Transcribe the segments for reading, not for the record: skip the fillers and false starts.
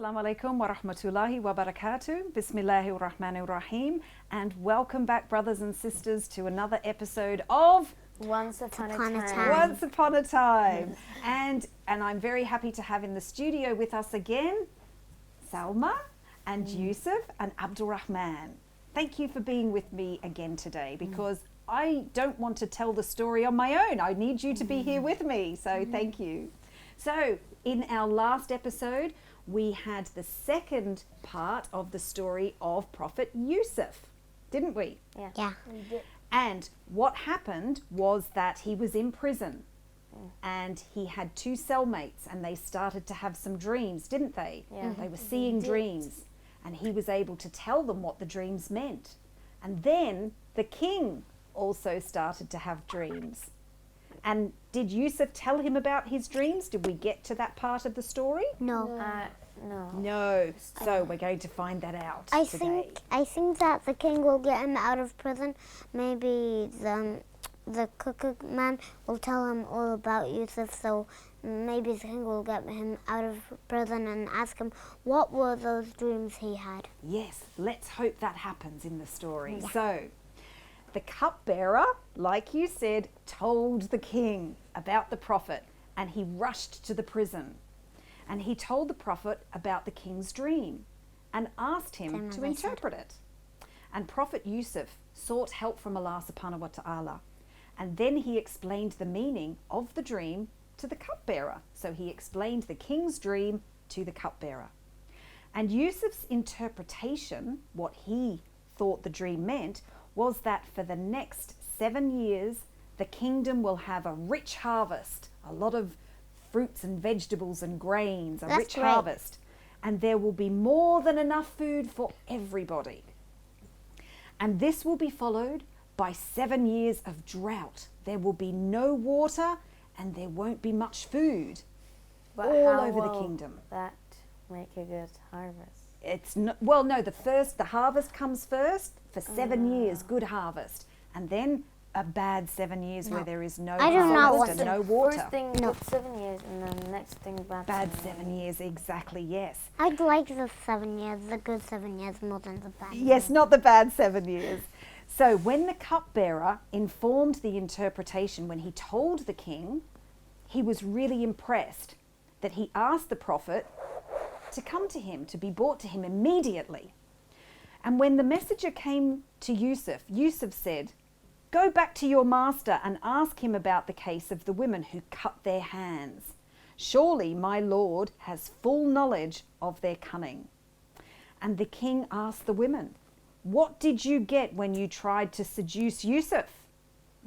Assalamu alaikum wa rahmatullahi wa barakatuh. Bismillahir Rahmanir Rahim. And welcome back, brothers and sisters, to another episode of Once Upon a Time. Once Upon a Time. And I'm very happy to have in the studio with us again Salma and Yusuf and Abdul Rahman. Thank you for being with me again today, because I don't want to tell the story on my own. I need you to be here with me. So thank you. So in our last episode, we had the second part of the story of Prophet Yusuf, didn't we? Yeah. We did. And what happened was that he was in prison and he had two cellmates, and they started to have some dreams, didn't they? Yeah. They were seeing dreams, and he was able to tell them what the dreams meant. And then the king also started to have dreams. And did Yusuf tell him about his dreams? Did we get to that part of the story? No. No. So we're going to find that out today. I think that the king will get him out of prison. Maybe the cook man will tell him all about Yusuf. So maybe the king will get him out of prison and ask him what were those dreams he had. Yes, let's hope that happens in the story. So the cupbearer, like you said, told the king about the prophet, and he rushed to the prison. And he told the prophet about the king's dream and asked him to interpret it. And Prophet Yusuf sought help from Allah subhanahu wa ta'ala. And then he explained the meaning of the dream to the cupbearer. So he explained the king's dream to the cupbearer. And Yusuf's interpretation, what he thought the dream meant, was that for the next 7 years, the kingdom will have a rich harvest, a lot of fruits and vegetables and grains, a rich harvest. And there will be more than enough food for everybody. And this will be followed by 7 years of drought. There will be no water and there won't be much food all over the kingdom. That make a good harvest? It's no, well, no, the harvest comes first for 7 years, good harvest. And then a bad 7 years where there is no harvest and no water. First thing, good 7 years, and then the next thing, bad 7 years, exactly, yes. I'd like the 7 years, the good 7 years, more than the bad. Yes, not the bad 7 years. So when the cupbearer informed the interpretation, when he told the king, he was really impressed that he asked the prophet to come to him, to be brought to him immediately. And when the messenger came to Yusuf, Yusuf said, "Go back to your master and ask him about the case of the women who cut their hands. Surely my lord has full knowledge of their cunning." And the king asked the women, "What did you get when you tried to seduce Yusuf?"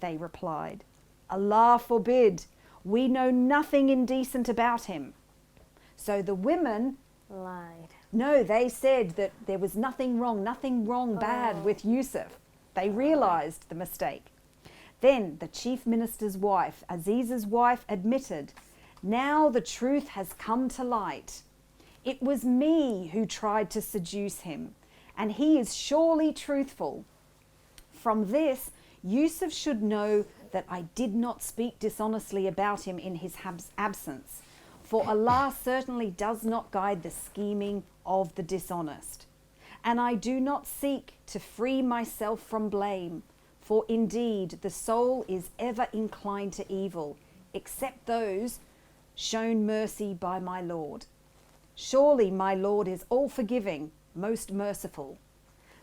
They replied, "Allah forbid, we know nothing indecent about him." So the women lied. No, they said that there was nothing wrong bad with Yusuf. They realized the mistake. Then the chief minister's wife, Aziz's wife, admitted, "Now the truth has come to light. It was me who tried to seduce him, and he is surely truthful. From this, Yusuf should know that I did not speak dishonestly about him in his absence, for Allah certainly does not guide the scheming of the dishonest. And I do not seek to free myself from blame, for indeed the soul is ever inclined to evil, except those shown mercy by my Lord. Surely my Lord is all forgiving, most merciful."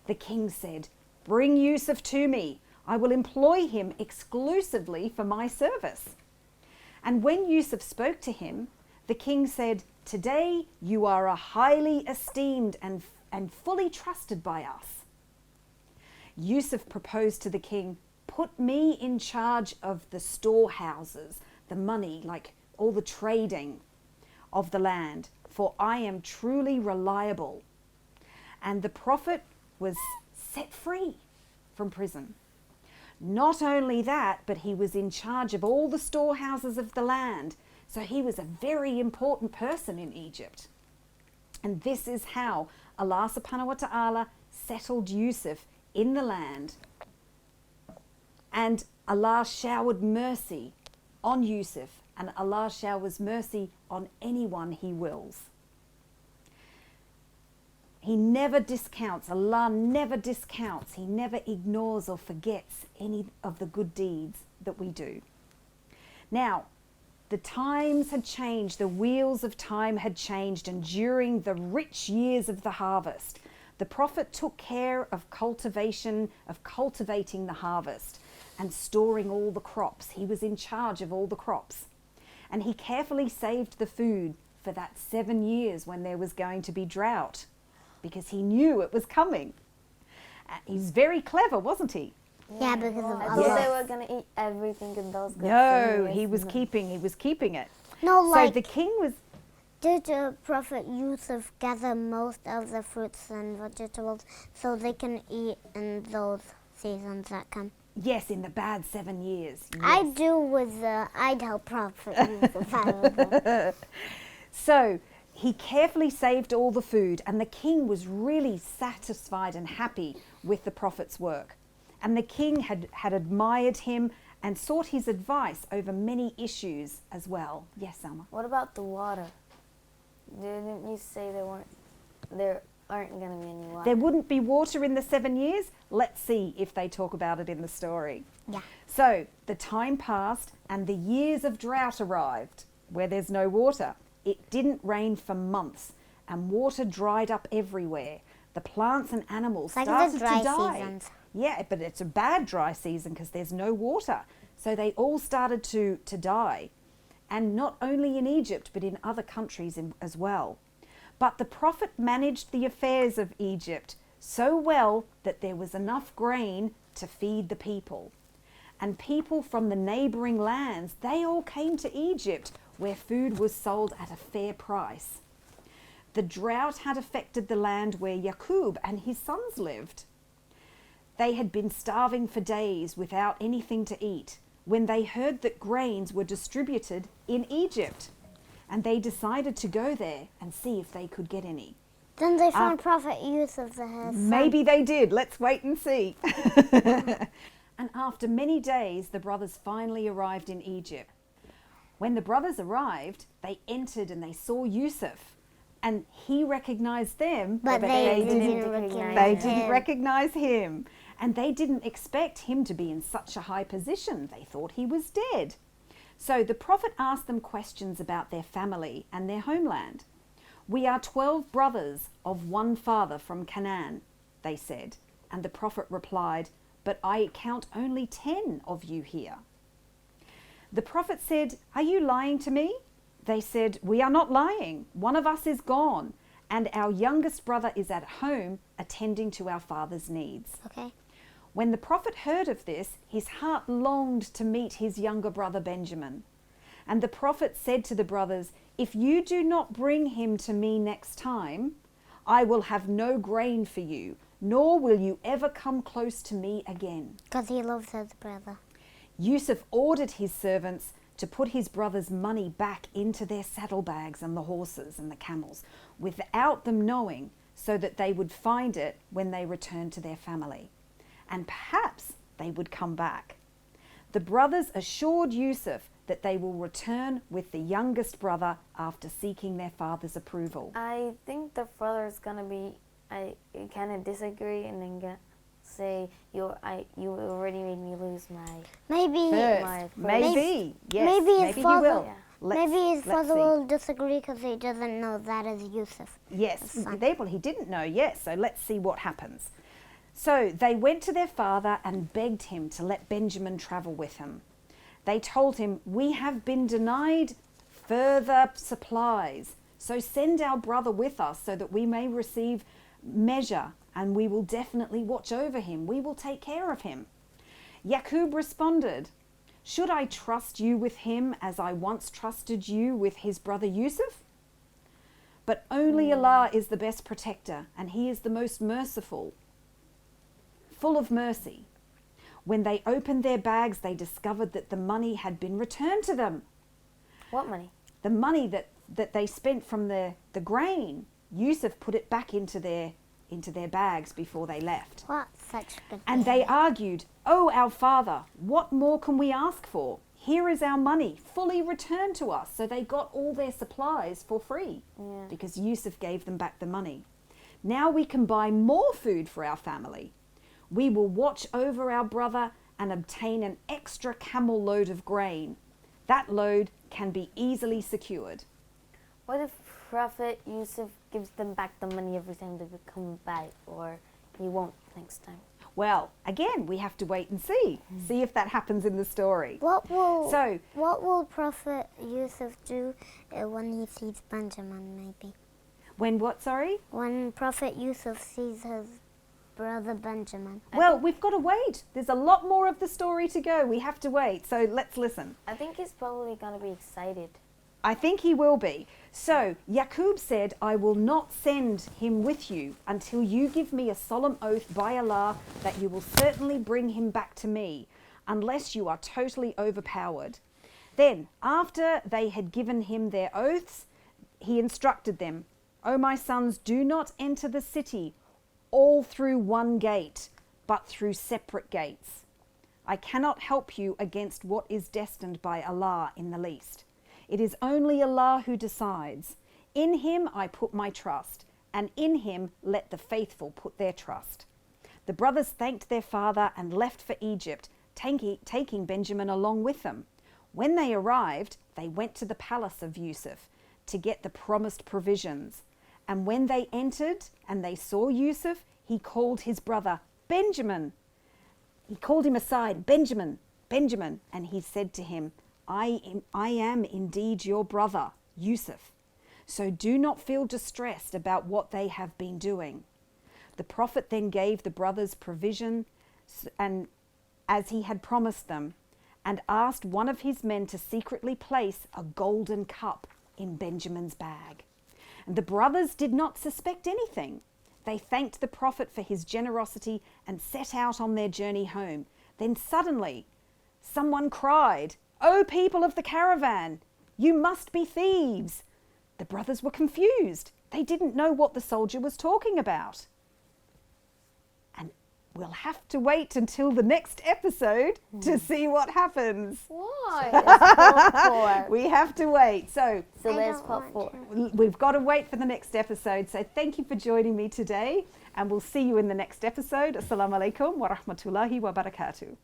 The king said, "Bring Yusuf to me. I will employ him exclusively for my service." And when Yusuf spoke to him, the king said, "Today you are a highly esteemed and fully trusted by us." Yusuf proposed to the king, "Put me in charge of the storehouses, the money, like all the trading of the land, for I am truly reliable." And the prophet was set free from prison. Not only that, but he was in charge of all the storehouses of the land. So he was a very important person in Egypt. And this is how Allah subhanahu wa ta'ala settled Yusuf in the land. And Allah showered mercy on Yusuf, and Allah showers mercy on anyone he wills. He never discounts, Allah never discounts, He never ignores or forgets any of the good deeds that we do. Now, the times had changed, the wheels of time had changed, and during the rich years of the harvest, the Prophet took care of cultivating the harvest and storing all the crops. He was in charge of all the crops. And he carefully saved the food for that 7 years when there was going to be drought, because he knew it was coming. He's very clever, wasn't he? Yeah, because of I Allah. thought they were going to eat everything in those good No, things. he was keeping it. No, like, So the king was, did Prophet Yusuf gather most of the fruits and vegetables so they can eat in those seasons that come? yes, in the bad 7 years. Yes. I'd help Prophet Yusuf out of it. So he carefully saved all the food, and the king was really satisfied and happy with the prophet's work. And the king had admired him and sought his advice over many issues as well. Yes, Salma? What about the water? Didn't you say there aren't going to be any water? There wouldn't be water in the 7 years? Let's see if they talk about it in the story. Yeah. So the time passed and the years of drought arrived where there's no water. It didn't rain for months and water dried up everywhere. The plants and animals Like started the dry to die. seasons. Yeah, but it's a bad dry season because there's no water. So they all started to die. And not only in Egypt, but in other countries as well. But the Prophet managed the affairs of Egypt so well that there was enough grain to feed the people. And people from the neighboring lands, they all came to Egypt where food was sold at a fair price. The drought had affected the land where Yaqub and his sons lived. They had been starving for days without anything to eat when they heard that grains were distributed in Egypt, and they decided to go there and see if they could get any. Then they found Prophet Yusuf the Maybe they did. Let's wait and see. And after many days, the brothers finally arrived in Egypt. When the brothers arrived, they entered and they saw Yusuf, and he recognized them, But they didn't didn't recognize him. And they didn't expect him to be in such a high position. They thought he was dead. So the Prophet asked them questions about their family and their homeland. "We are 12 brothers of one father from Canaan," they said. And the Prophet replied, "But I count only 10 of you here." The Prophet said, "Are you lying to me?" They said, "We are not lying. One of us is gone, and our youngest brother is at home attending to our father's needs." Okay. When the Prophet heard of this, his heart longed to meet his younger brother Benjamin. And the Prophet said to the brothers, "If you do not bring him to me next time, I will have no grain for you, nor will you ever come close to me again." Because he loves his brother. Yusuf ordered his servants to put his brother's money back into their saddlebags and the horses and the camels without them knowing, so that they would find it when they returned to their family. And perhaps they would come back. The brothers assured Yusuf that they will return with the youngest brother after seeking their father's approval. I think the father is going to be, I kind of disagree and then say, you already made me lose my... Maybe Maybe. Yes, maybe his he father- will. Yeah. maybe his father see. will disagree because he doesn't know that is Yusuf. Yes, That's fine. well, he didn't know, yes, so let's see what happens. So they went to their father and begged him to let Benjamin travel with him. They told him, "We have been denied further supplies, so send our brother with us so that we may receive measure, and we will definitely watch over him. We will take care of him." Yaqub responded, "Should I trust you with him as I once trusted you with his brother Yusuf? But only Allah is the best protector, and he is the most merciful, full of mercy." When they opened their bags, they discovered that the money had been returned to them. What money? The money that they spent from the grain, Yusuf put it back into their bags before they left. What such good And they argued, "Oh, our father, what more can we ask for? Here is our money, fully returned to us." So they got all their supplies for free because Yusuf gave them back the money. Now we can buy more food for our family. We will watch over our brother and obtain an extra camel load of grain. That load can be easily secured. What if Prophet Yusuf gives them back the money every time they come back, or he won't next time? Well, again, we have to wait and see if that happens in the story. What will Prophet Yusuf do when he sees Benjamin, maybe? When what, sorry? When Prophet Yusuf sees his brother Benjamin. Well, we've got to wait. There's a lot more of the story to go. We have to wait. So let's listen. I think he's probably going to be excited. I think he will be. So Yaqub said, I will not send him with you until you give me a solemn oath by Allah that you will certainly bring him back to me, unless you are totally overpowered. Then, after they had given him their oaths, he instructed them, O my sons, do not enter the city all through one gate, but through separate gates. I cannot help you against what is destined by Allah in the least. It is only Allah who decides. In him I put my trust, and in him let the faithful put their trust. The brothers thanked their father and left for Egypt, taking Benjamin along with them. When they arrived, they went to the palace of Yusuf to get the promised provisions. And when they entered and they saw Yusuf, he called his brother Benjamin. He called him aside, Benjamin, Benjamin, and he said to him, I am indeed your brother, Yusuf. So do not feel distressed about what they have been doing. The Prophet then gave the brothers provision and as he had promised them, and asked one of his men to secretly place a golden cup in Benjamin's bag. And the brothers did not suspect anything. They thanked the Prophet for his generosity and set out on their journey home. Then suddenly, someone cried, O people of the caravan, you must be thieves. The brothers were confused. They didn't know what the soldier was talking about. And we'll have to wait until the next episode to see what happens. Why? It's part 4. We have to wait. So There's part 4. we've got to wait for the next episode. So thank you for joining me today, and we'll see you in the next episode. Assalamu alaikum wa rahmatullahi wa barakatuh.